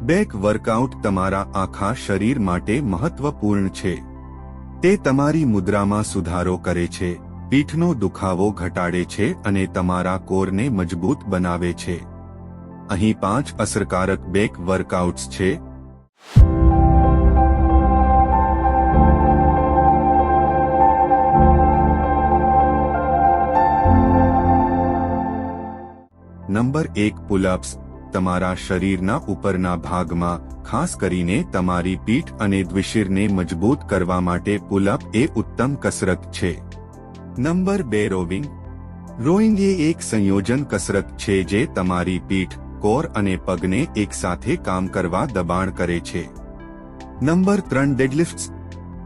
Back workout તમારા આખા શરીર માટે મહત્વપૂર્ણ છે. તે તમારી મુદ્રામાં સુધારો કરે છે, પીઠનો દુખાવો ઘટાડે છે અને તમારા કોરને મજબૂત બનાવે છે. અહીં 5 અસરકારક બેક વર્કઆઉટ્સ છે. Number 1 pull-ups. તમારા શરીરના ઉપરના ભાગમાં, ખાસ કરીને તમારી પીઠ અને દ્વિશિરને મજબૂત કરવા માટે પુલઅપ એ ઉત્તમ કસરત છે. Number 2 rowing. રોઈંગ એ એક સંયોજન કસરત છે જે તમારી પીઠ, કોર અને પગને એકસાથે કામ કરવા દબાણ કરે છે. નંબર 3 ડેડલિફ્ટ્સ.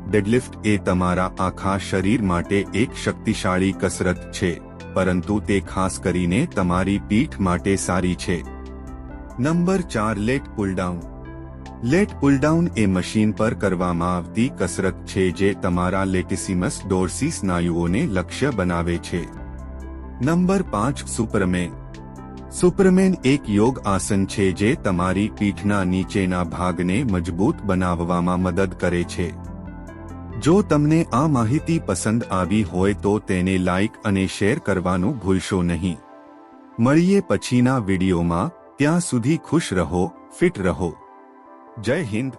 ડેડલિફ્ટ એ તમારા આખા શરીર માટે એક શક્તિશાળી કસરત છે, પરંતુ તે ખાસ કરીને તમારી પીઠ માટે સારી છે. Number 4 lat pulldown. Lat pulldown એ મશીન પર કરવામાં આવતી કસરત છે જે તમારા લેટિસિમસ ડોર્સી સ્નાયુઓને લક્ષ્ય બનાવે છે. Number 5 superman. સુપરમેન એક યોગ આસન છે જે તમારી પીઠના નીચેના ભાગને મજબૂત બનાવવામાં મદદ કરે છે. જો તમને આ માહિતી પસંદ આવી હોય તો તેને લાઇક અને શેર કરવાનું ભૂલશો નહીં. મળીએ પછીના વિડીયોમાં. ત્યાં સુધી ખુશ રહો, ફિટ રહો. જય હિન્દ.